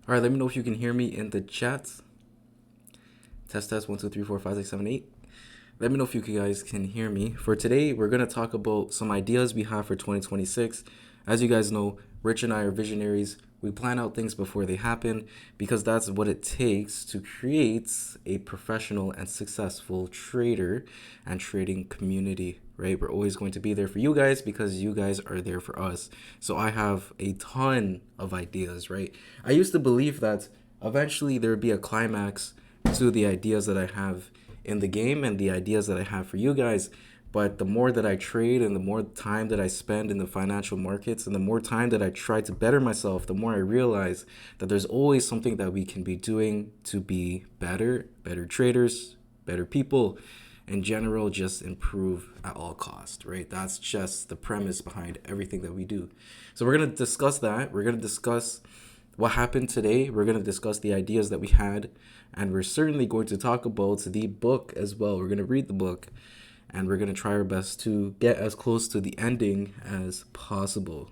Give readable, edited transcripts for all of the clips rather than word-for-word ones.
All right, let me know if you can hear me in the chat. Test 1 2 3 4 5 6 7 8. Let me know if you guys can hear me. For today, we're gonna talk about some ideas we have for 2026. As you guys know, Rich and I are visionaries. We plan out things before they happen because that's what it takes to create a professional and successful trader and trading community, right? We're always going to be there for you guys because you guys are there for us. So I have a ton of ideas, right? I used to believe that eventually there would be a climax to the ideas that I have in the game and the ideas that I have for you guys. But the more that I trade and the more time that I spend in the financial markets and the more time that I try to better myself, the more I realize that there's always something that we can be doing to be better traders, better people, in general, just improve at all cost, right? That's just the premise behind everything that we do. So we're going to discuss that. We're going to discuss what happened today. We're going to discuss the ideas that we had, and we're certainly going to talk about the book as well. We're going to read the book, and we're going to try our best to get as close to the ending as possible.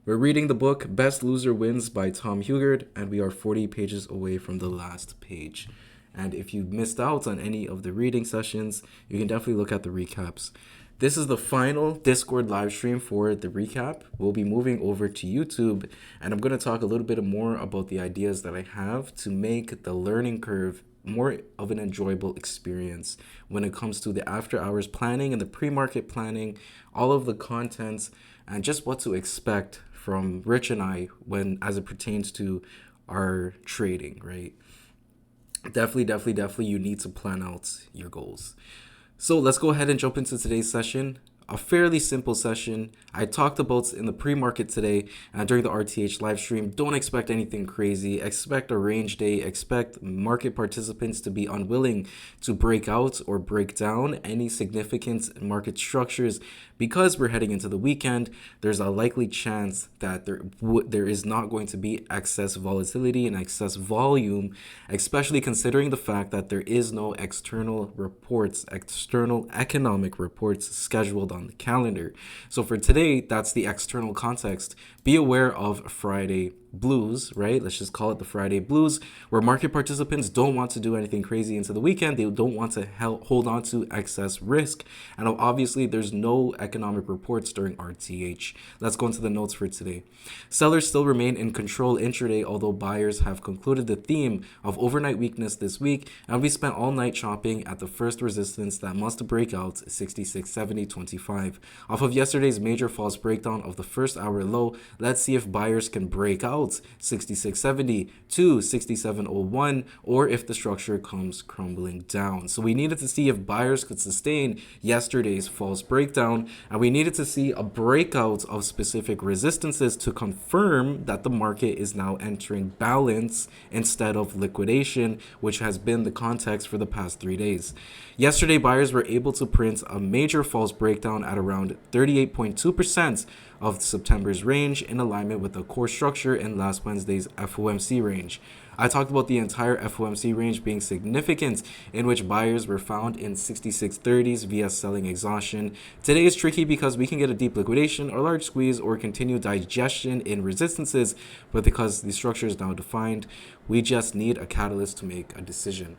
We're reading the book Best Loser Wins by Tom Hugard, and we are 40 pages away from the last page. And if you missed out on any of the reading sessions, you can definitely look at the recaps. This is the final Discord live stream for the recap. We'll be moving over to YouTube, and I'm going to talk a little bit more about the ideas that I have to make the learning curve more of an enjoyable experience when it comes to the after hours planning and the pre-market planning, all of the contents, and just what to expect from Rich and I when as it pertains to our trading, right? Definitely, you need to plan out your goals. So let's go ahead and jump into today's session. A fairly simple session. I talked about in the pre-market today during the RTH live stream. Don't expect anything crazy. Expect a range day. Expect market participants to be unwilling to break out or break down any significant market structures because we're heading into the weekend. There's a likely chance that there is not going to be excess volatility and excess volume, especially considering the fact that there is no external reports, external economic reports scheduled on the calendar. So for today, that's the external context. Be aware of Friday blues, right? Let's just call it the Friday blues, where market participants don't want to do anything crazy into the weekend. They don't want to hold on to excess risk. And obviously, there's no economic reports during RTH. Let's go into the notes for today. Sellers still remain in control intraday, although buyers have concluded the theme of overnight weakness this week, and we spent all night shopping at the first resistance that must break out 66.70.25. Off of yesterday's major false breakdown of the first hour low, let's see if buyers can break out 66.70 to 67.01 or if the structure comes crumbling down. So we needed to see if buyers could sustain yesterday's false breakdown, and we needed to see a breakout of specific resistances to confirm that the market is now entering balance instead of liquidation, which has been the context for the past 3 days. Yesterday, buyers were able to print a major false breakdown at around 38.2% of September's range in alignment with the core structure in last Wednesday's FOMC range. I talked about the entire FOMC range being significant, in which buyers were found in 66.30s via selling exhaustion. Today is tricky because we can get a deep liquidation or large squeeze or continued digestion in resistances, but because the structure is now defined, we just need a catalyst to make a decision.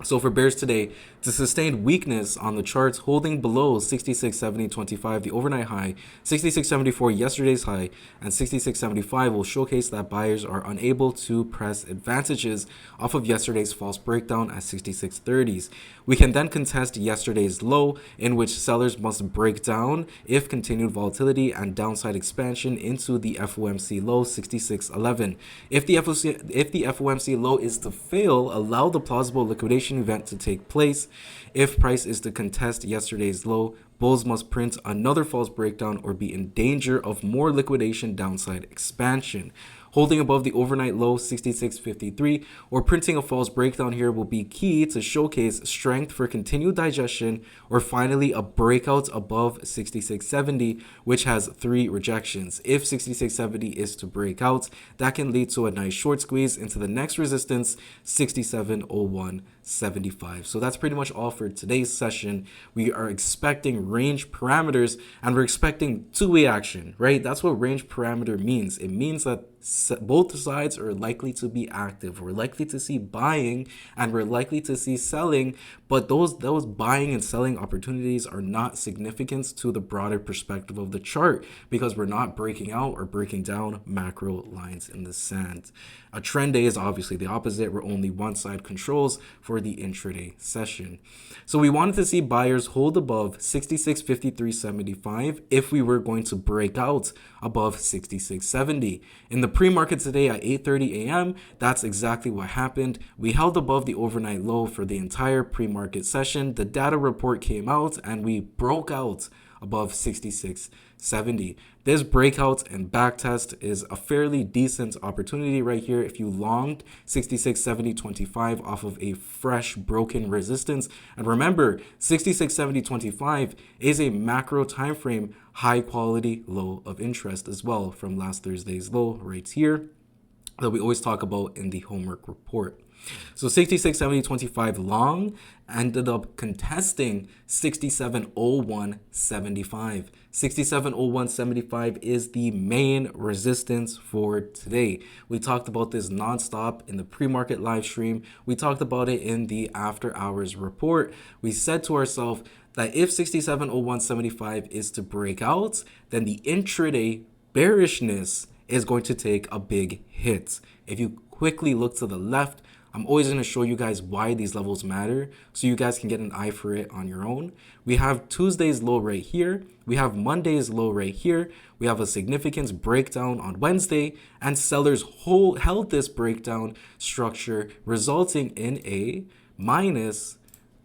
So for bears today, to sustain weakness on the charts holding below 66.70.25, the overnight high, 66.74 yesterday's high, and 66.75 will showcase that buyers are unable to press advantages off of yesterday's false breakdown at 66.30s. We can then contest yesterday's low, in which sellers must break down if continued volatility and downside expansion into the FOMC low 66.11. If the FOMC low is to fail, allow the plausible liquidation event to take place. If price is to contest yesterday's low, bulls must print another false breakdown or be in danger of more liquidation downside expansion. Holding above the overnight low 66.53 or printing a false breakdown here will be key to showcase strength for continued digestion or finally a breakout above 66.70, which has 3 rejections. If 66.70 is to break out, that can lead to a nice short squeeze into the next resistance, 67.01.75. So that's pretty much all for today's session. We are expecting range parameters and we're expecting two-way action, right? That's what range parameter means. It means that both sides are likely to be active. We're likely to see buying and we're likely to see selling, but those buying and selling opportunities are not significant to the broader perspective of the chart because we're not breaking out or breaking down macro lines in the sand. A trend day is obviously the opposite, where only one side controls for the intraday session. So we wanted to see buyers hold above 66.5375 if we were going to break out above 66.70. In the pre-market today at 8:30 a.m., that's exactly what happened. We held above the overnight low for the entire pre-market session. The data report came out and we broke out above 66.70. This breakout and backtest is a fairly decent opportunity right here if you longed 66.70.25 off of a fresh broken resistance. And remember, 66.70.25 is a macro time frame high quality low of interest as well from last Thursday's low right here that we always talk about in the homework report. So 66.70.25 long ended up contesting 67.01.75. 67.01.75 is the main resistance for today. We talked about this nonstop in the pre-market live stream. We talked about it in the after hours report. We said to ourselves that if 67.01.75 is to break out, then the intraday bearishness is going to take a big hit. If you quickly look to the left, I'm always going to show you guys why these levels matter so you guys can get an eye for it on your own. We have Tuesday's low right here. We have Monday's low right here. We have a significance breakdown on Wednesday, and sellers held this breakdown structure, resulting in a minus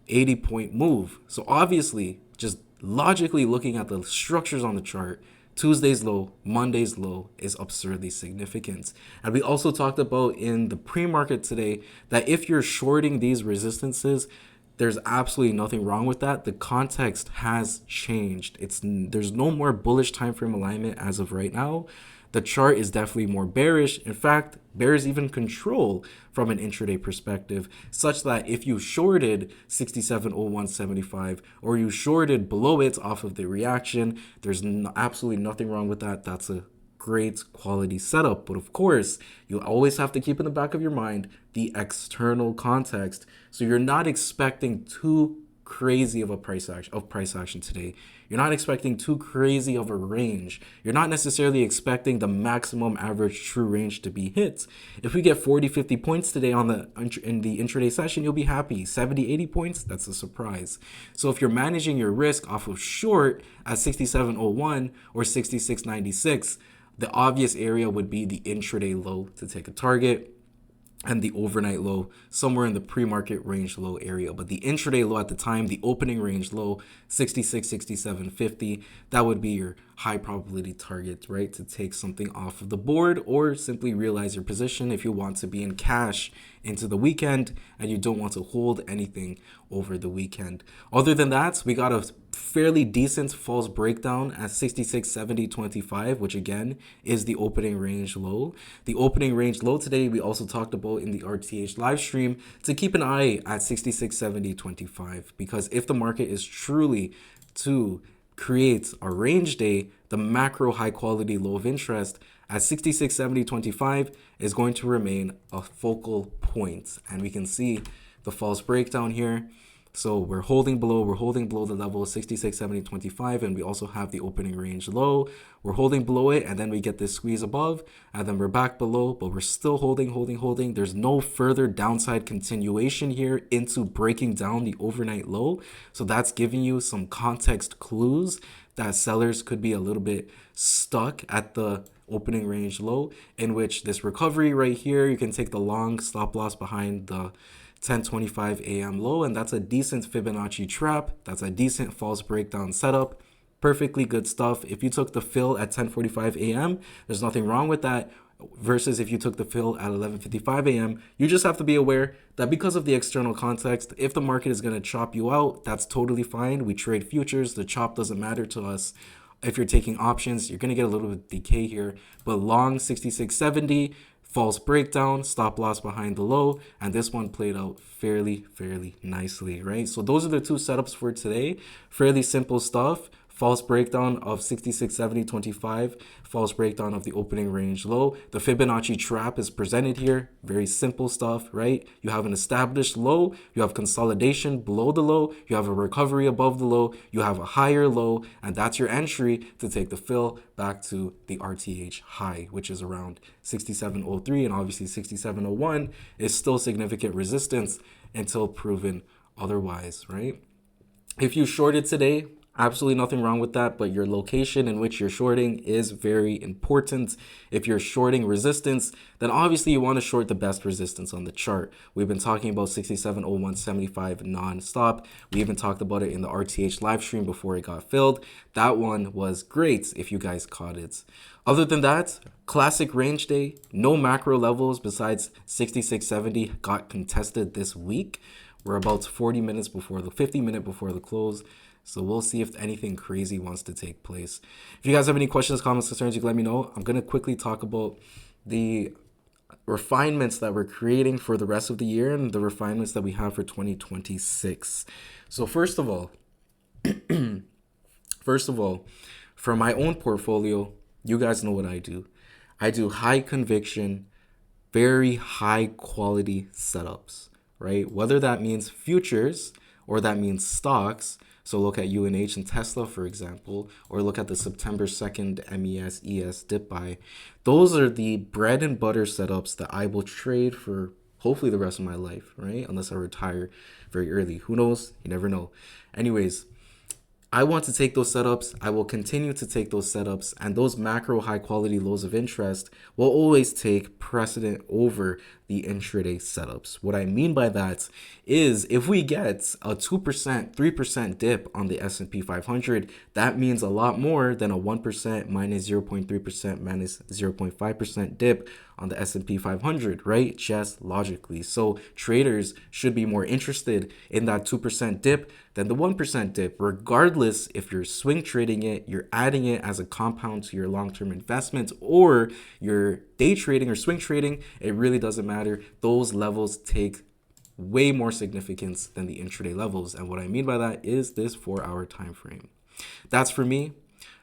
80-point move. So obviously, just logically looking at the structures on the chart, Tuesday's low, Monday's low is absurdly significant. And we also talked about in the pre-market today that if you're shorting these resistances, there's absolutely nothing wrong with that. The context has changed. There's no more bullish time frame alignment as of right now. The chart is definitely more bearish. In fact, bears even control from an intraday perspective, such that if you shorted 67.01.75 or you shorted below it off of the reaction, there's absolutely nothing wrong with that. That's a great quality setup. But of course, you always have to keep in the back of your mind the external context. So you're not expecting too crazy of a price action today. You're not expecting too crazy of a range. You're not necessarily expecting the maximum average true range to be hit. If we get 40-50 points today in the intraday session, you'll be happy. 70-80 points, that's a surprise. So if you're managing your risk off of short at 67.01 or 66.96, the obvious area would be the intraday low to take a target, and the overnight low somewhere in the pre-market range low area. But the intraday low at the time, the opening range low, 66, 67.50, that would be your high probability target, right? To take something off of the board or simply realize your position if you want to be in cash into the weekend and you don't want to hold anything over the weekend. Other than that, we got a fairly decent false breakdown at 66.70.25, which again is the opening range low. The opening range low today we also talked about in the RTH live stream to keep an eye at 66.70.25, because if the market is truly to create a range day, the macro high quality low of interest at 66.70.25 is going to remain a focal point. And we can see the false breakdown here. So we're holding below the level of 66.70.25, and we also have the opening range low. We're holding below it, and then we get this squeeze above, and then we're back below, but we're still holding. There's no further downside continuation here into breaking down the overnight low. So that's giving you some context clues that sellers could be a little bit stuck at the opening range low, in which this recovery right here, you can take the long stop loss behind the 10:25 a.m. low, and that's a decent Fibonacci trap. That's a decent false breakdown setup. Perfectly good stuff. If you took the fill at 10:45 a.m., there's nothing wrong with that. Versus if you took the fill at 11:55 a.m., you just have to be aware that because of the external context, if the market is going to chop you out, that's totally fine. We trade futures. The chop doesn't matter to us. If you're taking options, you're going to get a little bit of decay here. But long 66.70, false breakdown, stop loss behind the low, and this one played out fairly nicely, right? So those are the two setups for today. Fairly simple stuff. false breakdown of 66.70.25, false breakdown of the opening range low. The Fibonacci trap is presented here. Very simple stuff, right? You have an established low, you have consolidation below the low, you have a recovery above the low, you have a higher low, and that's your entry to take the fill back to the RTH high, which is around 67.03, and obviously 67.01 is still significant resistance until proven otherwise, right? If you shorted today, absolutely nothing wrong with that, but your location in which you're shorting is very important. If you're shorting resistance, then obviously you want to short the best resistance on the chart. We've been talking about 67.0175 non-stop. We even talked about it in the RTH live stream before it got filled. That one was great if you guys caught it. Other than that, classic range day, no macro levels besides 66.70 got contested this week. We're about 50 minutes before the close. So we'll see if anything crazy wants to take place. If you guys have any questions, comments, concerns, you can let me know. I'm going to quickly talk about the refinements that we're creating for the rest of the year and the refinements that we have for 2026. So first of all, for my own portfolio, you guys know what I do. I do high conviction, very high quality setups, right? Whether that means futures or that means stocks. So look at UNH and Tesla, for example, or look at the September 2nd MES, ES dip buy. Those are the bread and butter setups that I will trade for hopefully the rest of my life, right? Unless I retire very early. Who knows? You never know. Anyways, I want to take those setups. I will continue to take those setups, and those macro high quality lows of interest will always take precedent over the intraday setups. What I mean by that is if we get a 2%, 3% dip on the S&P 500, that means a lot more than a 1% minus 0.3% minus 0.5% dip on the S&P 500, right? Just logically. So traders should be more interested in that 2% dip than the 1% dip, regardless if you're swing trading it, you're adding it as a compound to your long-term investment, or you're day trading or swing trading. It really doesn't matter. Those levels take way more significance than the intraday levels. And what I mean by that is this 4-hour time frame. That's for me.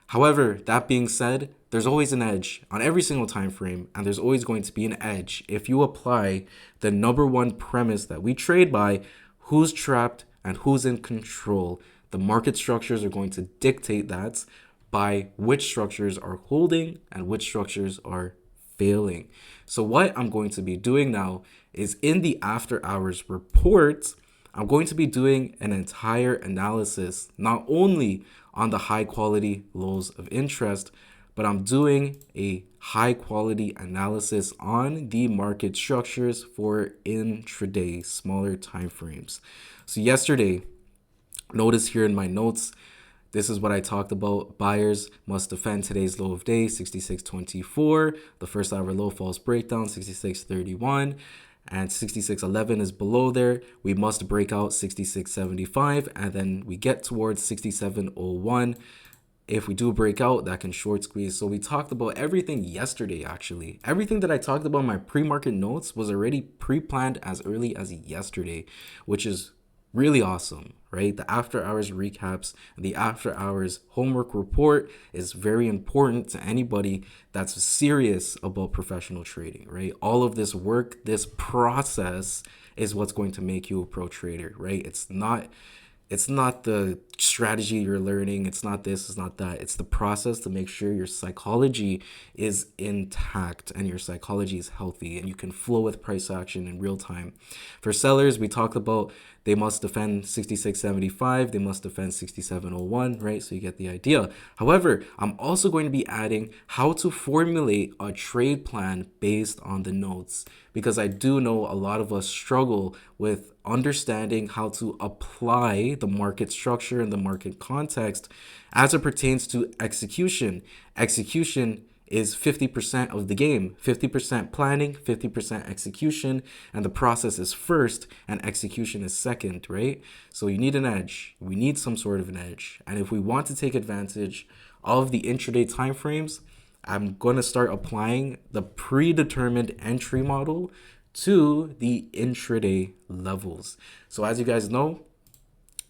However, that being said, there's always an edge on every single time frame, and there's always going to be an edge if you apply the number one premise that we trade by: who's trapped and who's in control. The market structures are going to dictate that by which structures are holding and which structures are failing. So what I'm going to be doing now is in the after hours report, I'm going to be doing an entire analysis, not only on the high quality lows of interest, but I'm doing a high quality analysis on the market structures for intraday, smaller time frames. So yesterday, notice here in my notes, this is what I talked about. Buyers must defend today's low of day, 66.24. The first hour low false breakdown, 66.31. And 66.11 is below there. We must break out 66.75, and then we get towards 67.01. If we do break out, that can short squeeze. So we talked about everything yesterday, actually. Everything that I talked about in my pre-market notes was already pre-planned as early as yesterday, which is really awesome, right? The after hours recaps, the after hours homework report is very important to anybody that's serious about professional trading, right? All of this work, this process is what's going to make you a pro trader, right? It's not the strategy you're learning. It's not this, it's not that. It's the process to make sure your psychology is intact and your psychology is healthy and you can flow with price action in real time. For sellers, we talked about they must defend 66.75. They must defend 67.01, right? So you get the idea. However, I'm also going to be adding how to formulate a trade plan based on the notes, because I do know a lot of us struggle with understanding how to apply the market structure and the market context as it pertains to execution. Execution is 50% of the game, 50% planning, 50% execution, and the process is first and execution is second, right? So you need an edge. We need some sort of an edge. And if we want to take advantage of the intraday timeframes, I'm going to start applying the predetermined entry model to the intraday levels. So as you guys know,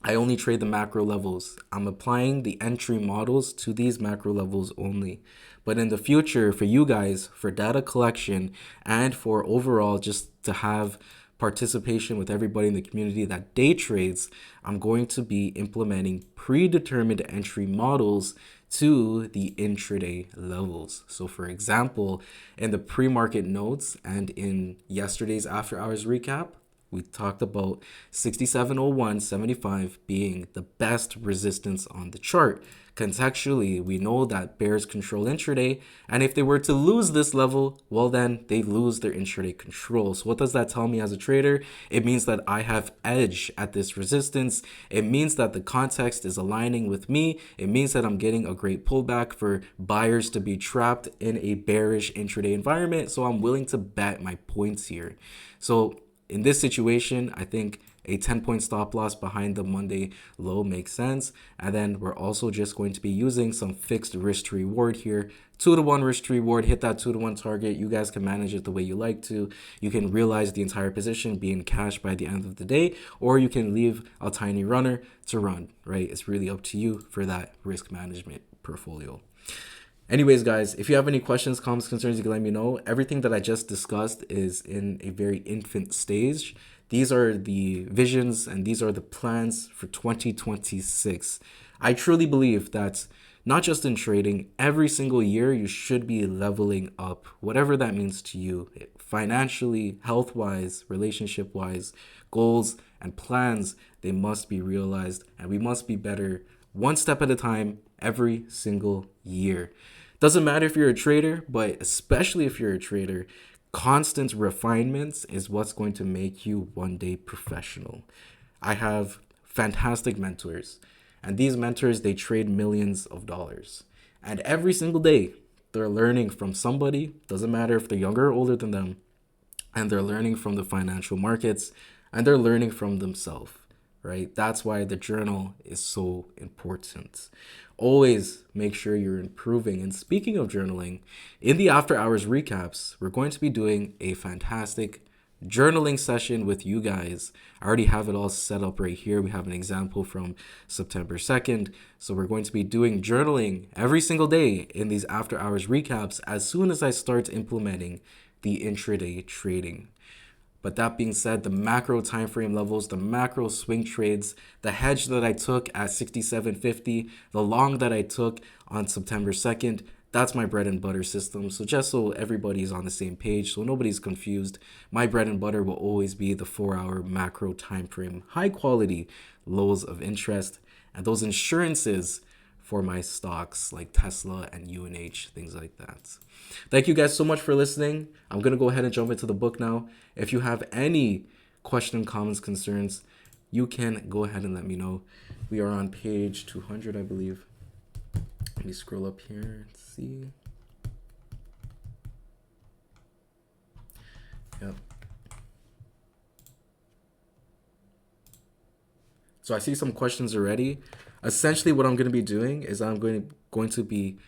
I only trade the macro levels. I'm applying the entry models to these macro levels only. But in the future, for you guys, for data collection and for overall just to have participation with everybody in the community that day trades, I'm going to be implementing predetermined entry models to the intraday levels. So for example, in the pre-market notes and in yesterday's after hours recap, we talked about 6701.75 being the best resistance on the chart. Contextually, we know that bears control intraday, and if they were to lose this level, well then they lose their intraday control. So what does that tell me as a trader? It means that I have edge at this resistance. It means that the context is aligning with me. It means that I'm getting a great pullback for buyers to be trapped in a bearish intraday environment. So I'm willing to bet my points here. So in this situation, I think a 10-point stop loss behind the Monday low makes sense. And then we're also just going to be using some fixed risk to reward here. 2-to-1 risk to reward, hit that 2-to-1 target. You guys can manage it the way you like to. You can realize the entire position, be in cash by the end of the day, or you can leave a tiny runner to run, right? It's really up to you for that risk management portfolio. Anyways, guys, if you have any questions, comments, concerns, you can let me know. Everything that I just discussed is in a very infant stage. These are the visions and these are the plans for 2026. I truly believe that not just in trading, every single year you should be leveling up, whatever that means to you, financially, health-wise, relationship-wise, goals and plans, they must be realized and we must be better one step at a time every single year. Doesn't matter if you're a trader, but especially if you're a trader, constant refinements is what's going to make you one day professional. I have fantastic mentors, and these mentors, they trade millions of dollars. And every single day, they're learning from somebody, doesn't matter if they're younger or older than them, and they're learning from the financial markets, and they're learning from themselves, right? That's why the journal is so important. Always make sure you're improving. And speaking of journaling, in the after hours recaps, we're going to be doing a fantastic journaling session with you guys. I already have it all set up right here. We have an example from September 2nd. So we're going to be doing journaling every single day in these after hours recaps as soon as I start implementing the intraday trading. But that being said, the macro time frame levels, the macro swing trades, the hedge that I took at 67.50, the long that I took on September 2nd, that's my bread and butter system. So just so everybody's on the same page, so nobody's confused, my bread and butter will always be the 4-hour macro time frame, high quality lows of interest, and those insurances for my stocks like Tesla and UNH, things like that. Thank you guys so much for listening. I'm going to go ahead and jump into the book now. If you have any question, comments, concerns, you can go ahead and let me know. We are on page 200, I believe. Let me scroll up here and see. Yep. So I see some questions already. Essentially, what I'm going to be doing is I'm going to be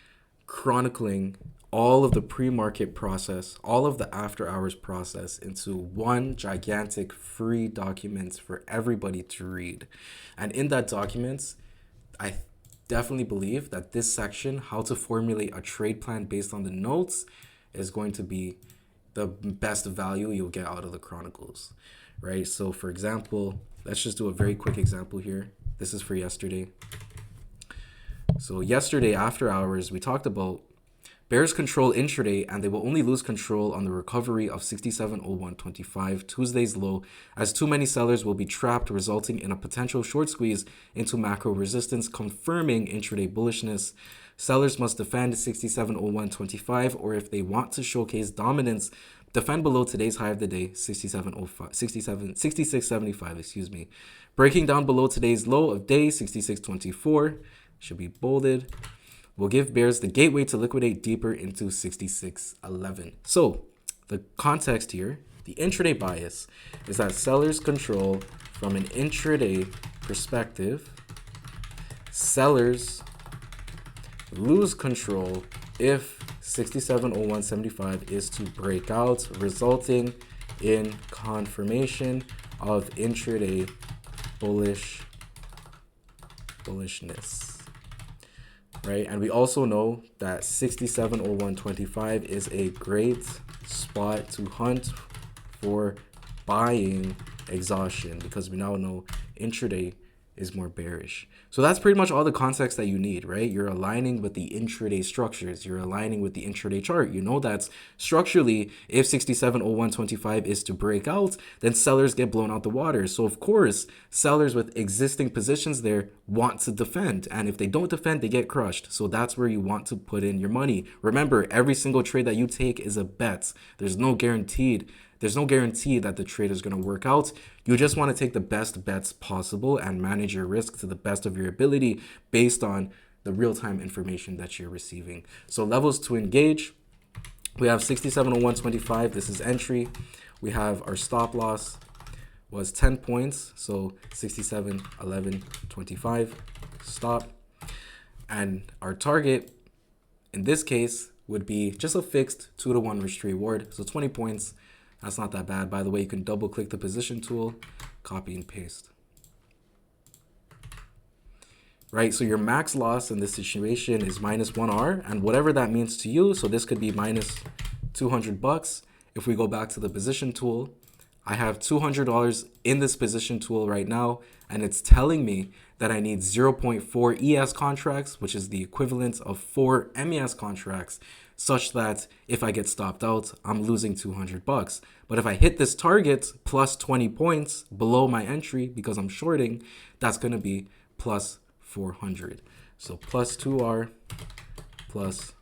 chronicling all of the pre-market process, all of the after hours process into one gigantic free document for everybody to read. And in that document, I definitely believe that this section, how to formulate a trade plan based on the notes, is going to be the best value you'll get out of the chronicles, right? So for example, let's just do a very quick example here. This is for yesterday. So yesterday after hours, we talked about bears control intraday, and they will only lose control on the recovery of 67.0125, Tuesday's low, as too many sellers will be trapped, resulting in a potential short squeeze into macro resistance, confirming intraday bullishness. Sellers must defend 67.0125, or if they want to showcase dominance, defend below today's high of the day, 66.75, Breaking down below today's low of day, 66.24, should be bolded, will give bears the gateway to liquidate deeper into 66.11. So the context here, the intraday bias, is that sellers control from an intraday perspective. Sellers lose control if 67.0175 is to break out, resulting in confirmation of intraday bullish bullishness, right? And we also know that 6701.25 is a great spot to hunt for buying exhaustion, because we now know intraday is more bearish. So that's pretty much all the context that you need, right? You're aligning with the intraday structures. You're aligning with the intraday chart. You know that structurally, if 6701.25 is to break out, then sellers get blown out the water. So of course, sellers with existing positions there want to defend. And if they don't defend, they get crushed. So that's where you want to put in your money. Remember, every single trade that you take is a bet. There's no guarantee that the trade is going to work out. You just want to take the best bets possible and manage your risk to the best of your ability based on the real-time information that you're receiving. So levels to engage, we have 6701.25. This is entry. We have our stop loss was 10 points. So 6711.25 stop. And our target in this case would be just a fixed 2-to-1 risk reward. So 20 points. That's not that bad. By the way, you can double click the position tool, copy and paste. Right, so your max loss in this situation is -1R, and whatever that means to you. So this could be minus $200. If we go back to the position tool, I have $200 in this position tool right now, and it's telling me that I need 0.4 ES contracts, which is the equivalent of 4 MES contracts, such that if I get stopped out, I'm losing $200. But if I hit this target plus 20 points below my entry because I'm shorting, that's going to be plus 400. So plus 2R plus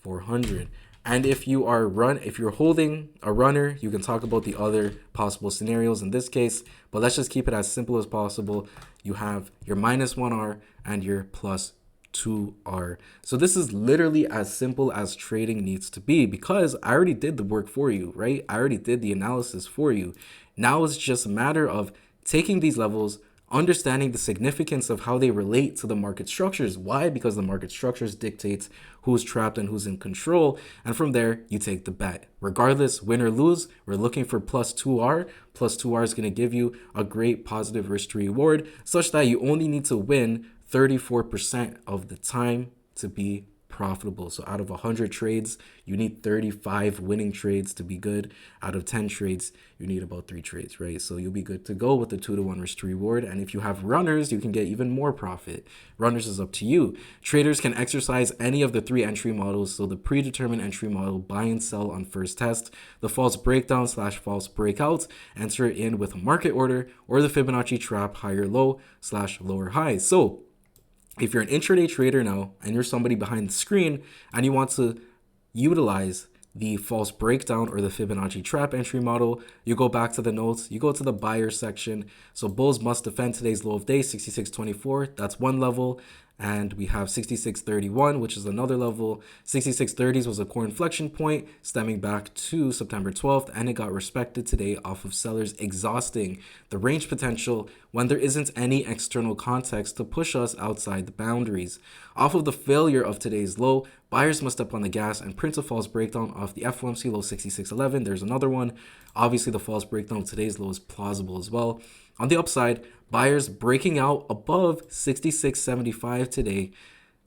400. And if you're holding a runner, you can talk about the other possible scenarios in this case, but let's just keep it as simple as possible. You have your -1R and your plus 2R. So this is literally as simple as trading needs to be, because I already did the work for you, right? I already did the analysis for you. Now it's just a matter of taking these levels, understanding the significance of how they relate to the market structures. Why? Because the market structures dictate who's trapped and who's in control. And from there, you take the bet. Regardless, win or lose, we're looking for plus 2R. Plus 2R is going to give you a great positive risk to reward, such that you only need to win 34% of the time to be profitable. So out of 100 trades, you need 35 winning trades to be good. Out of 10 trades, you need about 3 trades, right? So you'll be good to go with the 2-to-1 risk to reward. And if you have runners, you can get even more profit. Runners is up to you. Traders can exercise any of the 3 entry models. So the predetermined entry model, buy and sell on first test, the false breakdown / false breakout, enter it in with a market order, or the Fibonacci trap, higher low / lower high. So if you're an intraday trader now and you're somebody behind the screen and you want to utilize the false breakdown or the Fibonacci trap entry model, you go back to the notes, you go to the buyer section. So bulls must defend today's low of day, 66.24. That's one level. And we have 66.31, which is another level. 66.30s was a core inflection point stemming back to September 12th, and it got respected today off of sellers exhausting the range potential when there isn't any external context to push us outside the boundaries. Off of the failure of today's low, buyers must step on the gas and print a false breakdown off the FOMC low 66.11. There's another one. Obviously, the false breakdown of today's low is plausible as well. On the upside, buyers breaking out above 66.75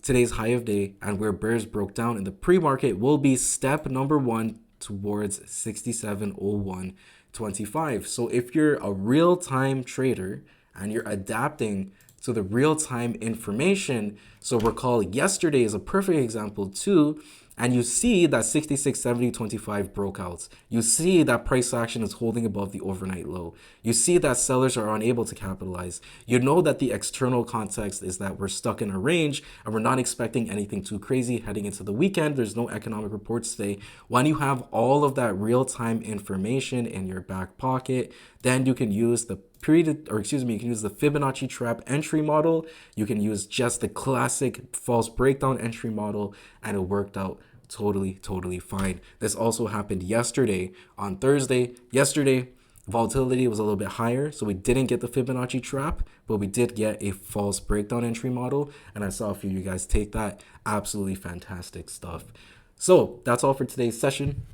today's high of day, and where bears broke down in the pre-market will be step number 1 towards 67.01.25. So if you're a real-time trader and you're adapting to the real-time information, so recall yesterday is a perfect example too, and you see that 66.70.25 broke out. You see that price action is holding above the overnight low. You see that sellers are unable to capitalize. You know that the external context is that we're stuck in a range and we're not expecting anything too crazy heading into the weekend. There's no economic reports today. When you have all of that real-time information in your back pocket, then you can use the you can use the Fibonacci trap entry model. You can use just the classic false breakdown entry model, and it worked out totally fine. This also happened yesterday on Thursday. Yesterday, volatility was a little bit higher, so we didn't get the Fibonacci trap, but we did get a false breakdown entry model, and I saw a few of you guys take that. Absolutely fantastic stuff. So that's all for today's session.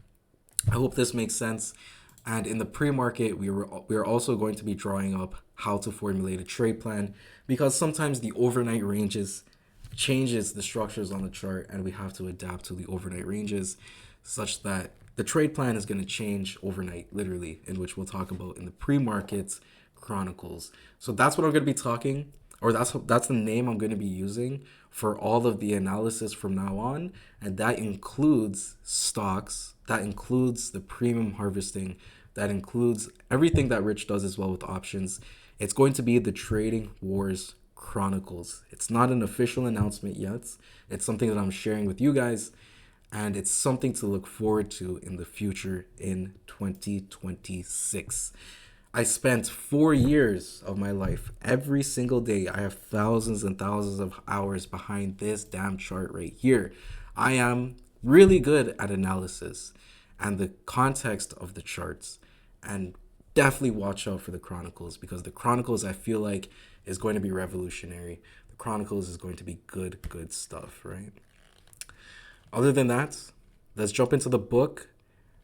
I hope this makes sense. And in the pre-market, we are also going to be drawing up how to formulate a trade plan, because sometimes the overnight ranges changes the structures on the chart, and we have to adapt to the overnight ranges such that the trade plan is going to change overnight, literally, in which we'll talk about in the pre-market chronicles. So that's what I'm going to be talking, or that's the name I'm going to be using for all of the analysis from now on, and that includes stocks, that includes the premium harvesting, that includes everything that Rich does as well with options. It's going to be the Trading Wars Chronicles. It's not an official announcement yet. It's something that I'm sharing with you guys, and it's something to look forward to in the future in 2026. I spent 4 years of my life, every single day. I have thousands and thousands of hours behind this damn chart right here. I am really good at analysis and the context of the charts. And definitely watch out for the Chronicles, because the Chronicles, I feel like, is going to be revolutionary. The Chronicles is going to be good stuff, right? Other than that, let's jump into the book.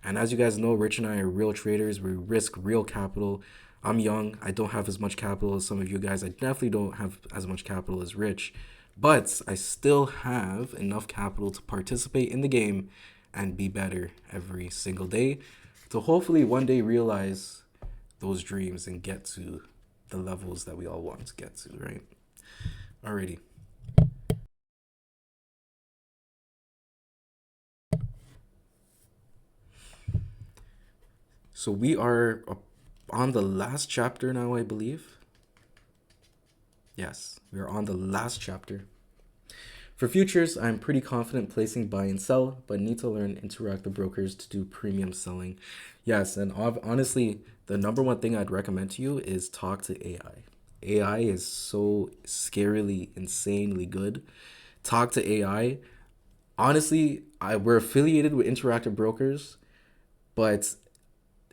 And as you guys know, Rich and I are real traders. We risk real capital. I'm young. I don't have as much capital as some of you guys. I definitely don't have as much capital as Rich. But I still have enough capital to participate in the game and be better every single day, to hopefully one day realize those dreams and get to the levels that we all want to get to, right? Alrighty. So we are on the last chapter now, I believe. Yes, we are on the last chapter. For futures, I'm pretty confident placing buy and sell, but need to learn interactive brokers to do premium selling. Yes, and honestly, the number one thing I'd recommend to you is talk to AI. AI is so scarily, insanely good. Talk to AI. Honestly, we're affiliated with interactive brokers, but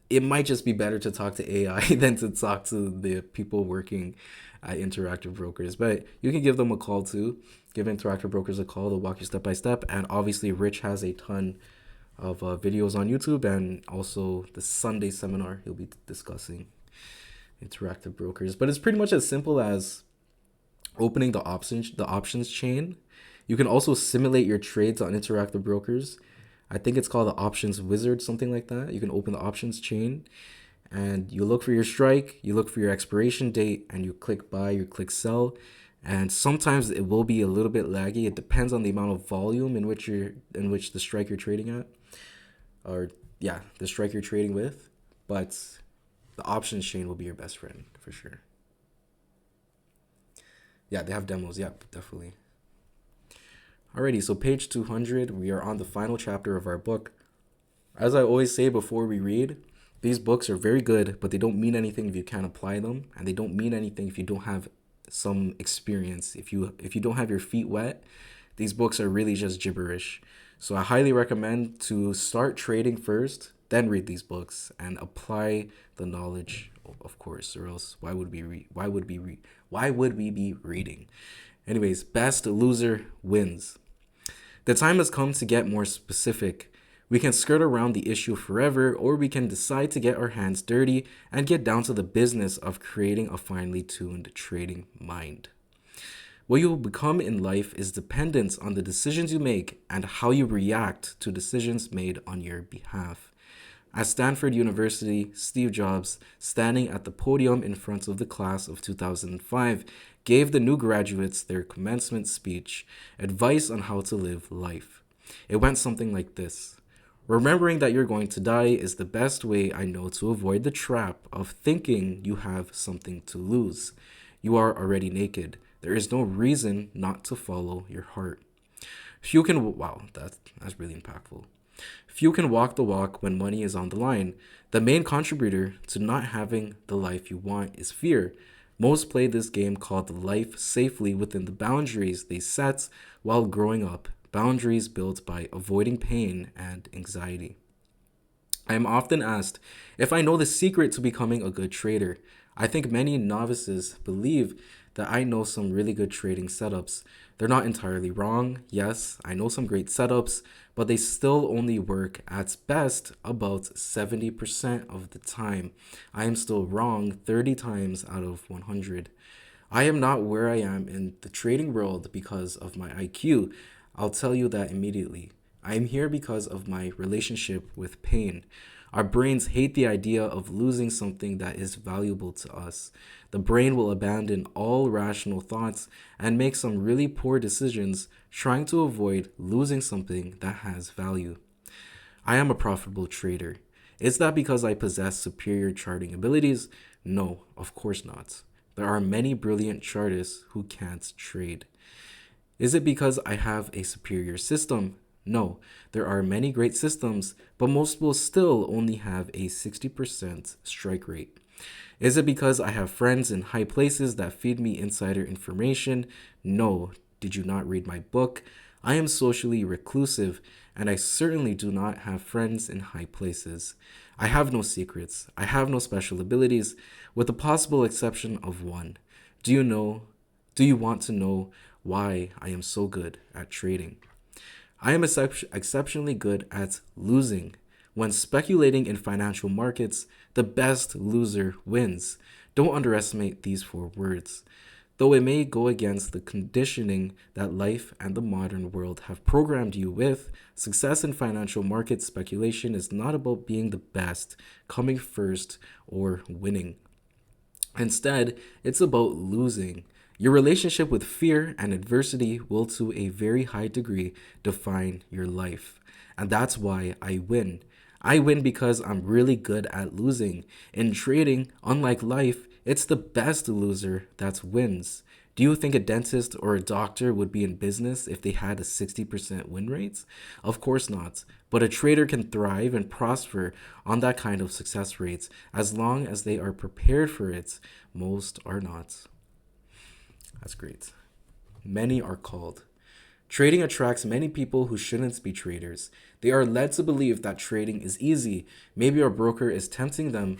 it might just be better to talk to AI than to talk to the people working at interactive brokers. But you can give them a call too. Give interactive brokers a call. They'll walk you step by step. And obviously, Rich has a ton of videos on YouTube, and also the Sunday seminar he'll be discussing interactive brokers. But it's pretty much as simple as opening the options chain. You can also simulate your trades on interactive brokers. I think it's called the options wizard, something like that. You can open the options chain and you look for your strike, you look for your expiration date, and you click buy, you click sell. And sometimes it will be a little bit laggy. It depends on the amount of volume in which the strike you're trading at, or yeah, the strike you're trading with. But the options chain will be your best friend for sure. Yeah, they have demos. Yeah, definitely. Alrighty, so page 200, we are on the final chapter of our book. As I always say before we read, these books are very good, but they don't mean anything if you can't apply them, and they don't mean anything if you don't have some experience. If you don't have your feet wet, these books are really just gibberish. So I highly recommend to start trading first, then read these books and apply the knowledge, of course, or else why would we be reading? Anyways, best loser wins. The time has come to get more specific. We can skirt around the issue forever, or we can decide to get our hands dirty and get down to the business of creating a finely tuned trading mind. What you will become in life is dependent on the decisions you make and how you react to decisions made on your behalf. At Stanford University, Steve Jobs, standing at the podium in front of the class of 2005, gave the new graduates their commencement speech, advice on how to live life. It went something like this. Remembering that you're going to die is the best way I know to avoid the trap of thinking you have something to lose. You are already naked. There is no reason not to follow your heart. Few can, wow, that's really impactful. Few can walk the walk when money is on the line. The main contributor to not having the life you want is fear. Most play this game called life safely within the boundaries they set while growing up, boundaries built by avoiding pain and anxiety. I am often asked if I know the secret to becoming a good trader. I think many novices believe that I know some really good trading setups. They're not entirely wrong. Yes, I know some great setups, but they still only work at best about 70% of the time. I am still wrong 30 times out of 100. I am not where I am in the trading world because of my IQ. I'll tell you that immediately. I am here because of my relationship with pain. Our brains hate the idea of losing something that is valuable to us. The brain will abandon all rational thoughts and make some really poor decisions trying to avoid losing something that has value. I am a profitable trader. Is that because I possess superior charting abilities? No, of course not. There are many brilliant chartists who can't trade. Is it because I have a superior system? No, there are many great systems, but most will still only have a 60% strike rate. Is it because I have friends in high places that feed me insider information? No. Did you not read my book? I am socially reclusive, and I certainly do not have friends in high places. I have no secrets. I have no special abilities, with the possible exception of one. Do you know? Do you want to know why I am so good at trading? I am exceptionally good at losing. When speculating in financial markets, the best loser wins. Don't underestimate these 4 words. Though it may go against the conditioning that life and the modern world have programmed you with, success in financial market speculation is not about being the best, coming first, or winning. Instead, it's about losing. Your relationship with fear and adversity will, to a very high degree, define your life. And that's why I win. I win because I'm really good at losing. In trading, unlike life, it's the best loser that wins. Do you think a dentist or a doctor would be in business if they had a 60% win rate? Of course not. But a trader can thrive and prosper on that kind of success rates as long as they are prepared for it. Most are not. That's great. Many are called. Trading attracts many people who shouldn't be traders. They are led to believe that trading is easy. Maybe a broker is tempting them.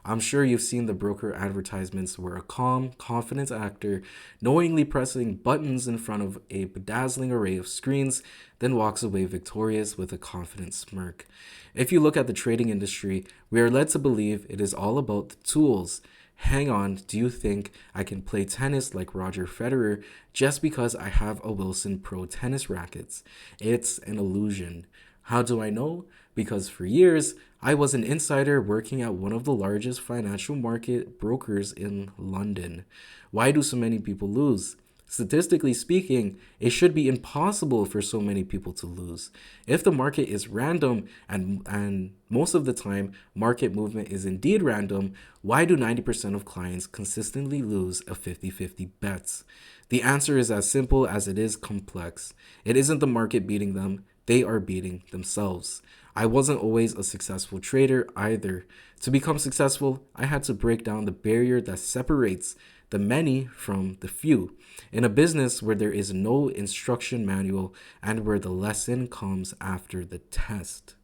I'm sure you've seen the broker advertisements where a calm, confident actor knowingly pressing buttons in front of a bedazzling array of screens, then walks away victorious with a confident smirk. If you look at the trading industry, we are led to believe it is all about the tools. Hang on, do you think I can play tennis like Roger Federer just because I have a Wilson Pro tennis rackets? It's an illusion. How do I know? Because for years, I was an insider working at one of the largest financial market brokers in London. Why do so many people lose? Statistically speaking, it should be impossible for so many people to lose. If the market is random, and most of the time market movement is indeed random, why do 90% of clients consistently lose a 50-50 bets? The answer is as simple as it is complex. It isn't the market beating them, they are beating themselves. I wasn't always a successful trader either. To become successful, I had to break down the barrier that separates the many from the few. In a business where there is no instruction manual and where the lesson comes after the test.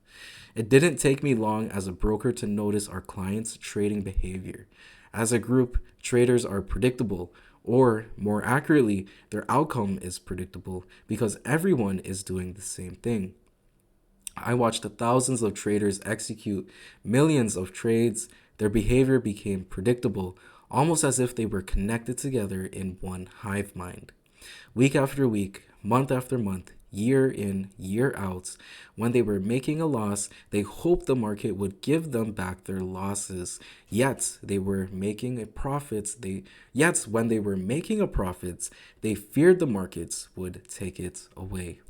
It didn't take me long as a broker to notice our clients' trading behavior. As a group, traders are predictable, or more accurately, their outcome is predictable because everyone is doing the same thing. I watched thousands of traders execute millions of trades. Their behavior became predictable, almost as if they were connected together in one hive mind. Week after week, month after month, year in, year out, when they were making a loss, they hoped the market would give them back their losses. Yet they were making a profit. Yet when they were making a profit, they feared the markets would take it away.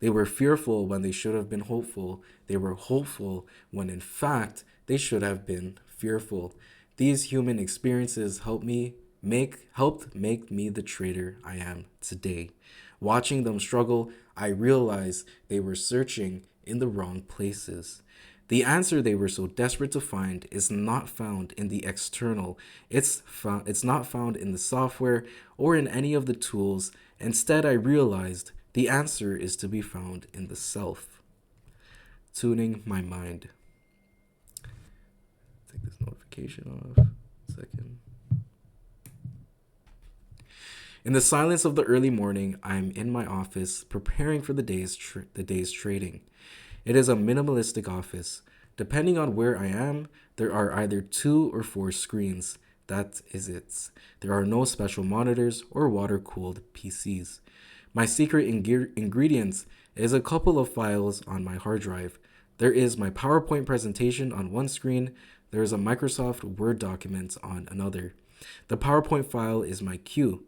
They were fearful when they should have been hopeful. They were hopeful when in fact they should have been fearful. These human experiences helped make me the trader I am today. Watching them struggle, I realized they were searching in the wrong places. The answer they were so desperate to find is not found in the external. It's not found in the software or in any of the tools. Instead, I realized the answer is to be found in the self. Tuning my mind. Take this notification. notification off. Second. In the silence of the early morning, I'm in my office preparing for the day's trading. It is a minimalistic office. Depending on where I am, there are either 2 or 4 screens. That is it. There are no special monitors or water-cooled PCs. My secret ingredient is a couple of files on my hard drive. There is my PowerPoint presentation on one screen. There is a Microsoft Word document on another. The PowerPoint file is my cue.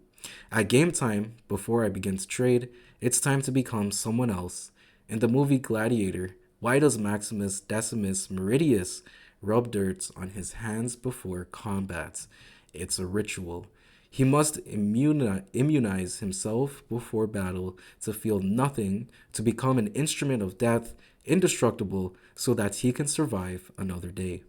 At game time, before I begin to trade, it's time to become someone else. In the movie Gladiator, why does Maximus Decimus Meridius rub dirt on his hands before combat? It's a ritual. He must immunize himself before battle to feel nothing, to become an instrument of death, indestructible, so that he can survive another day.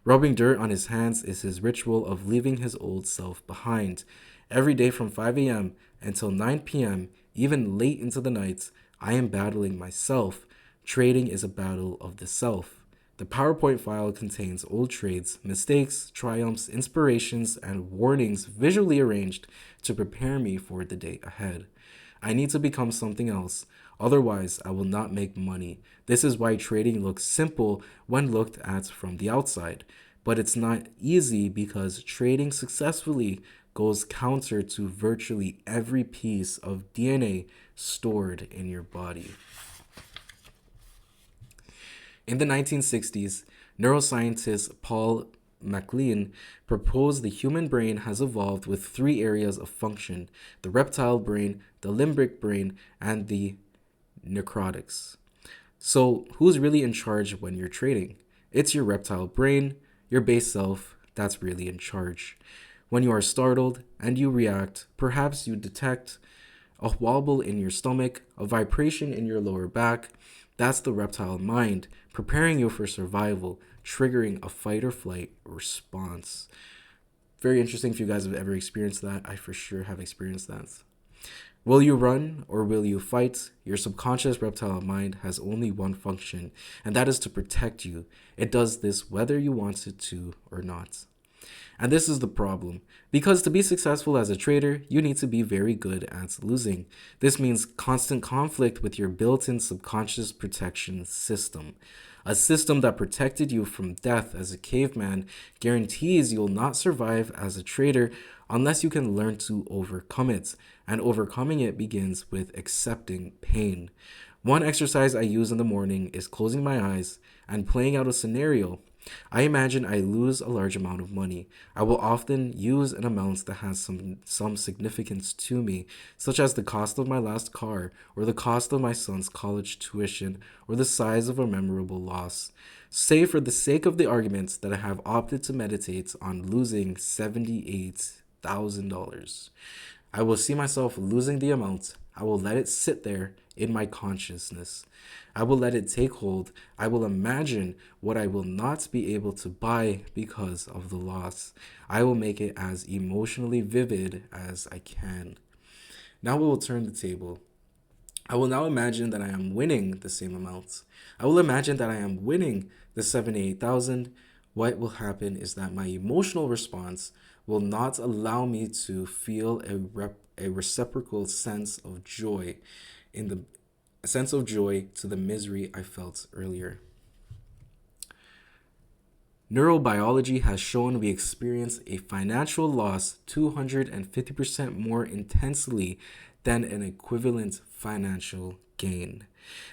Rubbing dirt on his hands is his ritual of leaving his old self behind. Every day from 5 a.m. until 9 p.m., even late into the night, I am battling myself. Trading is a battle of the self. The PowerPoint file contains old trades, mistakes, triumphs, inspirations, and warnings visually arranged to prepare me for the day ahead. I need to become something else. Otherwise, I will not make money. This is why trading looks simple when looked at from the outside. But it's not easy because trading successfully goes counter to virtually every piece of DNA stored in your body. In the 1960s, neuroscientist Paul MacLean proposed the human brain has evolved with 3 areas of function: the reptile brain, the limbic brain, and the necrotics. So, who's really in charge when you're trading? It's your reptile brain, your base self, that's really in charge. When you are startled and you react, perhaps you detect a wobble in your stomach, a vibration in your lower back. That's the reptile mind preparing you for survival, triggering a fight or flight response. Very interesting if you guys have ever experienced that. I for sure have experienced that. Will you run or will you fight? Your subconscious reptile mind has only one function, and that is to protect you. It does this whether you want it to or not. And this is the problem. Because to be successful as a trader, you need to be very good at losing. This means constant conflict with your built-in subconscious protection system. A system that protected you from death as a caveman guarantees you'll not survive as a trader unless you can learn to overcome it. And overcoming it begins with accepting pain. One exercise I use in the morning is closing my eyes and playing out a scenario. I imagine I lose a large amount of money. I will often use an amount that has some significance to me, such as the cost of my last car, or the cost of my son's college tuition, or the size of a memorable loss. Say for the sake of the argument that I have opted to meditate on losing $78,000. I will see myself losing the amount. I will let it sit there in my consciousness. I will let it take hold. I will imagine what I will not be able to buy because of the loss. I will make it as emotionally vivid as I can. Now we will turn the table. I will now imagine that I am winning the same amount. I will imagine that I am winning the 78,000. What will happen is that my emotional response will not allow me to feel a reciprocal sense of joy to the misery I felt earlier. Neurobiology has shown we experience a financial loss 250% more intensely than an equivalent financial gain.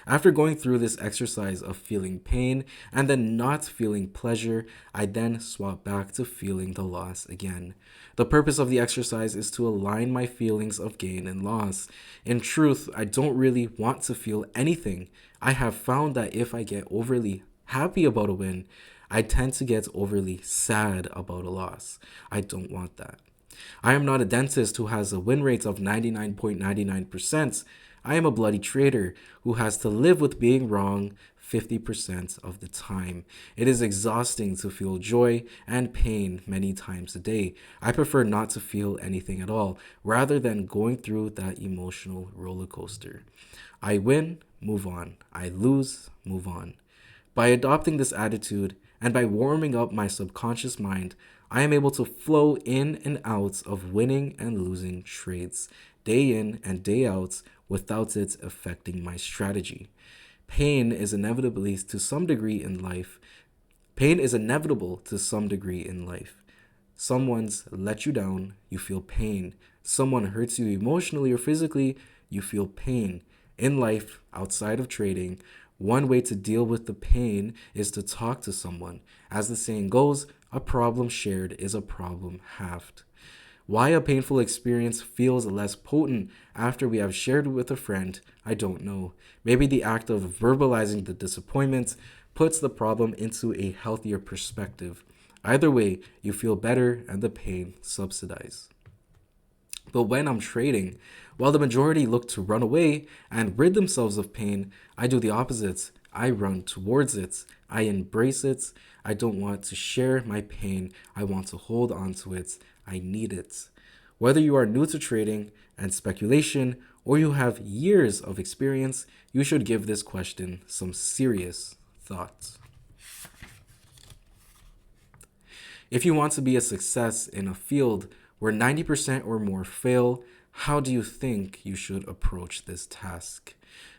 After going through this exercise of feeling pain and then not feeling pleasure, I then swap back to feeling the loss again. The purpose of the exercise is to align my feelings of gain and loss. In truth, I don't really want to feel anything. I have found that if I get overly happy about a win, I tend to get overly sad about a loss. I don't want that. I am not a dentist who has a win rate of 99.99%. I am a bloody trader who has to live with being wrong 50% of the time. It is exhausting to feel joy and pain many times a day. I prefer not to feel anything at all, rather than going through that emotional roller coaster. I win, move on. I lose, move on. By adopting this attitude And by warming up my subconscious mind, I am able to flow in and out of winning and losing trades, day in and day out, without it affecting my strategy. Pain is inevitably to some degree in life. Pain is inevitable to some degree in life. Someone's let you down, you feel pain. Someone hurts you emotionally or physically, you feel pain. In life, outside of trading, one way to deal with the pain is to talk to someone. As the saying goes, a problem shared is a problem halved. Why a painful experience feels less potent after we have shared it with a friend, I don't know. Maybe the act of verbalizing the disappointment puts the problem into a healthier perspective. Either way, you feel better and the pain subsidies. But when I'm trading, while the majority look to run away and rid themselves of pain, I do the opposite. I run towards it. I embrace it. I don't want to share my pain. I want to hold on to it. I need it. Whether you are new to trading and speculation or you have years of experience, you should give this question some serious thought. If you want to be a success in a field where 90% or more fail, how do you think you should approach this task?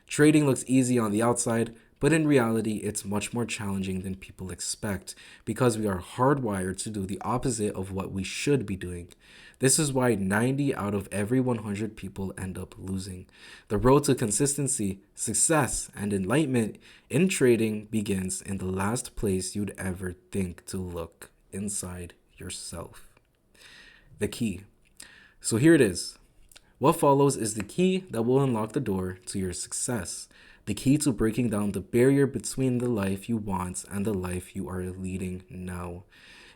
Trading looks easy on the outside, but in reality, it's much more challenging than people expect because we are hardwired to do the opposite of what we should be doing. This is why 90 out of every 100 people end up losing. The road to consistency, success, and enlightenment in trading begins in the last place you'd ever think to look: inside yourself. The key. So here it is. What follows is the key that will unlock the door to your success. The key to breaking down the barrier between the life you want and the life you are leading now.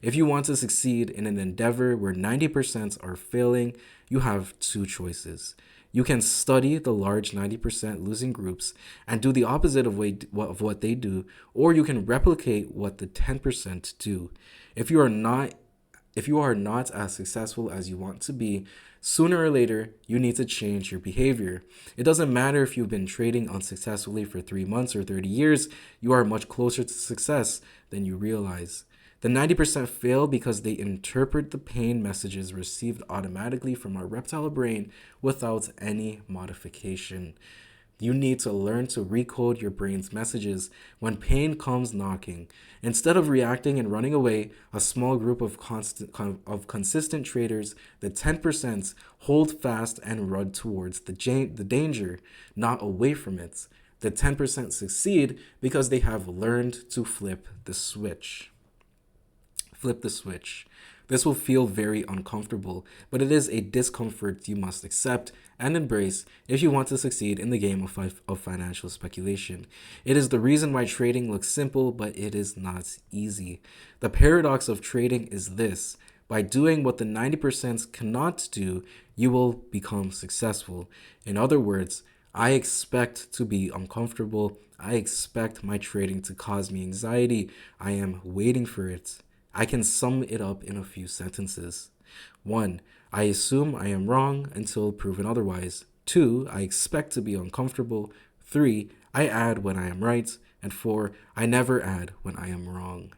If you want to succeed in an endeavor where 90% are failing, you have two choices. You can study the large 90% losing groups and do the opposite of what they do, or you can replicate what the 10% do. If you are not as successful as you want to be, sooner or later, you need to change your behavior. It doesn't matter if you've been trading unsuccessfully for 3 months or 30 years, you are much closer to success than you realize. The 90% fail because they interpret the pain messages received automatically from our reptile brain without any modification. You need to learn to recode your brain's messages when pain comes knocking. Instead of reacting and running away, a small group of consistent traders, the 10%, hold fast and run towards the danger, not away from it. The 10% succeed because they have learned to flip the switch. Flip the switch. This will feel very uncomfortable, but it is a discomfort you must accept and embrace if you want to succeed in the game of financial speculation. It is the reason why trading looks simple, but it is not easy. The paradox of trading is this: by doing what the 90% cannot do, you will become successful. In other words, I expect to be uncomfortable. I expect my trading to cause me anxiety. I am waiting for it. I can sum it up in a few sentences. 1. I assume I am wrong until proven otherwise. 2. I expect to be uncomfortable. 3. I add when I am right. And 4. I never add when I am wrong.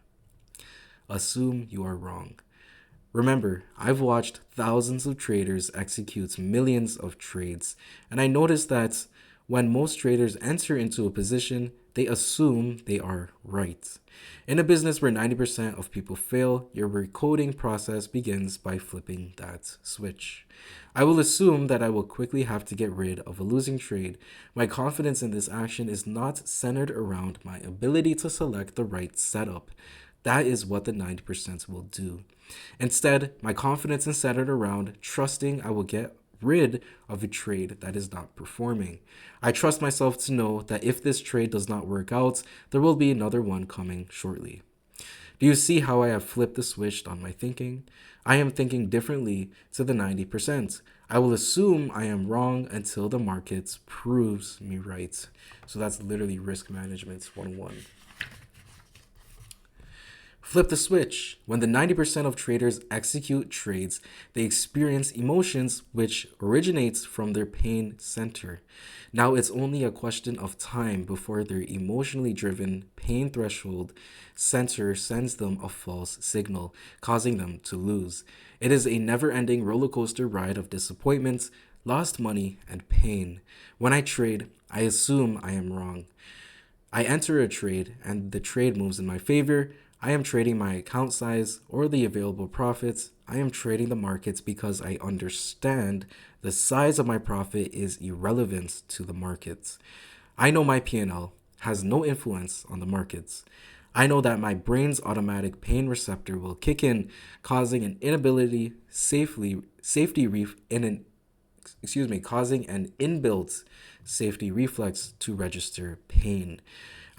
Assume you are wrong. Remember, I've watched thousands of traders execute millions of trades, and I noticed that when most traders enter into a position, they assume they are right. In a business where 90% of people fail, your recoding process begins by flipping that switch. I will assume that I will quickly have to get rid of a losing trade. My confidence in this action is not centered around my ability to select the right setup. That is what the 90% will do. Instead, my confidence is centered around trusting I will get rid of a trade that is not performing. I trust myself to know that if this trade does not work out, there will be another one coming shortly. Do you see how I have flipped the switch on my thinking? I am thinking differently to the 90%. I will assume I am wrong until the market proves me right. So that's literally risk management 101. Flip the switch. When the 90% of traders execute trades, they experience emotions which originates from their pain center. Now it's only a question of time before their emotionally driven pain threshold center sends them a false signal, causing them to lose. It is a never-ending roller coaster ride of disappointments, lost money, and pain. When I trade, I assume I am wrong. I enter a trade and the trade moves in my favor. I am trading my account size or the available profits. I am trading the markets because I understand the size of my profit is irrelevant to the markets. I know my P&L has no influence on the markets. I know that my brain's automatic pain receptor will kick in, causing an inability causing an inbuilt safety reflex to register pain.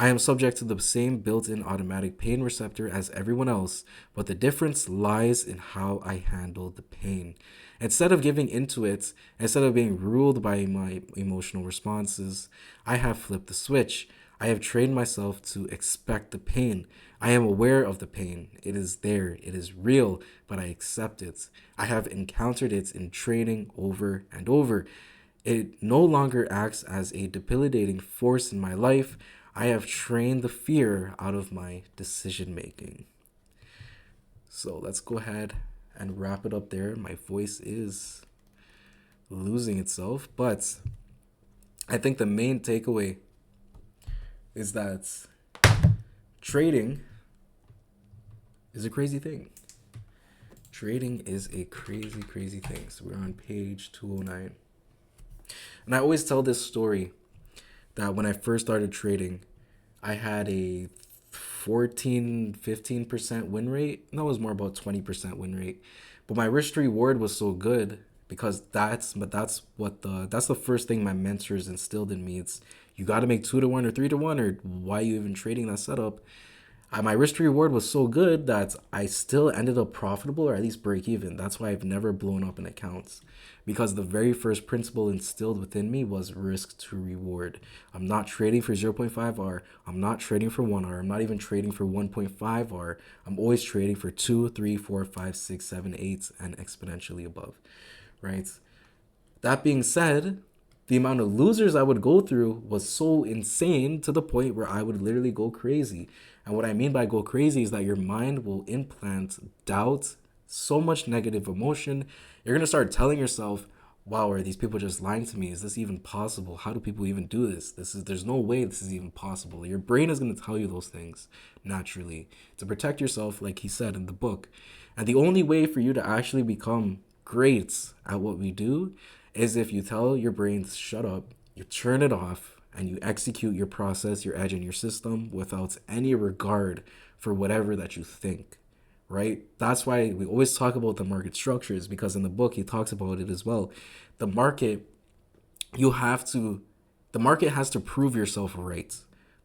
I am subject to the same built-in automatic pain receptor as everyone else, but the difference lies in how I handle the pain. Instead of giving into it, instead of being ruled by my emotional responses, I have flipped the switch. I have trained myself to expect the pain. I am aware of the pain. It is there. It is real, but I accept it. I have encountered it in training over and over. It no longer acts as a debilitating force in my life. I have trained the fear out of my decision making. So let's go ahead and wrap it up there. My voice is losing itself, but I think the main takeaway is that trading is a crazy thing. Trading is a crazy, crazy thing. So we're on page 209. And I always tell this story that when I first started trading, I had a 15% win rate. No, it was more about 20% win rate. But my risk to reward was so good because that's the first thing my mentors instilled in me. It's you got to make 2-to-1 or 3-to-1, or why are you even trading that setup? My risk to reward was so good that I still ended up profitable, or at least break even. That's why I've never blown up in accounts, because the very first principle instilled within me was risk to reward. I'm not trading for 0.5R. I'm not trading for 1R. I'm not even trading for 1.5R. I'm always trading for 2, 3, 4, 5, 6, 7, 8, and exponentially above, right? That being said, the amount of losers I would go through was so insane to the point where I would literally go crazy. And what I mean by go crazy is that your mind will implant doubt, so much negative emotion. You're going to start telling yourself, wow, are these people just lying to me? Is this even possible? How do people even do this? There's no way this is even possible. Your brain is going to tell you those things naturally to protect yourself, like he said in the book. And the only way for you to actually become great at what we do is if you tell your brain to shut up, you turn it off, and you execute your process, your edge, and your system without any regard for whatever that you think, right? That's why we always talk about the market structures, because in the book he talks about it as well. The market, the market has to prove yourself right.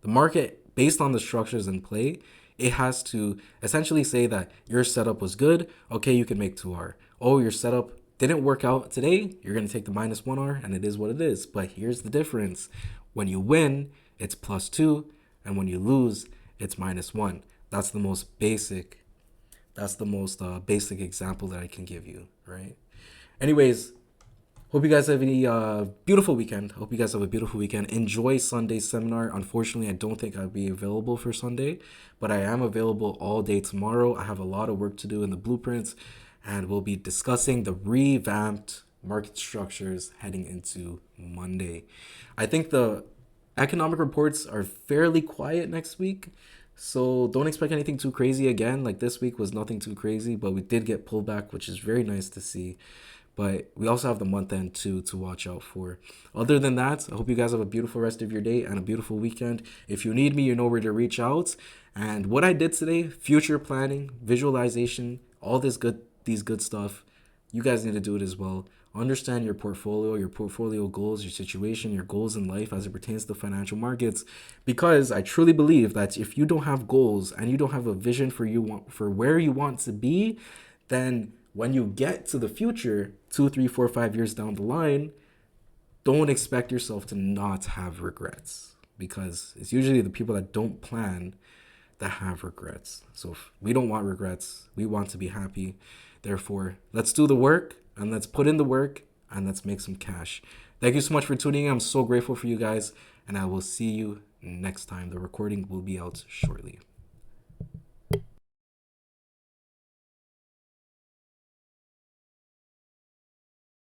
The market, based on the structures in play, it has to essentially say that your setup was good. Okay, you can make 2R. Oh, your setup didn't work out today. You're going to take the -1R, and it is what it is. But here's the difference. When you win, it's +2, and when you lose, it's -1. That's the most basic example that I can give you, right? Anyways, hope you guys have a beautiful weekend. Enjoy Sunday's seminar. Unfortunately, I don't think I'll be available for Sunday, but I am available all day tomorrow. I have a lot of work to do in the blueprints, and we'll be discussing the revamped market structures heading into Monday. I think the economic reports are fairly quiet next week, so don't expect anything too crazy again. Like this week was nothing too crazy, but we did get pullback, which is very nice to see. But we also have the month end too to watch out for. Other than that, I hope you guys have a beautiful rest of your day and a beautiful weekend. If you need me, you know where to reach out. And what I did today, future planning, visualization, all these good stuff, you guys need to do it as well. Understand your portfolio goals, your situation, your goals in life as it pertains to financial markets. Because I truly believe that if you don't have goals and you don't have a vision for where you want to be, then when you get to the future, 2, 3, 4, 5 years down the line, don't expect yourself to not have regrets, because it's usually the people that don't plan that have regrets. So we don't want regrets. We want to be happy. Therefore, let's do the work and let's put in the work and let's make some cash. Thank you so much for tuning in. I'm so grateful for you guys, and I will see you next time. The recording will be out shortly.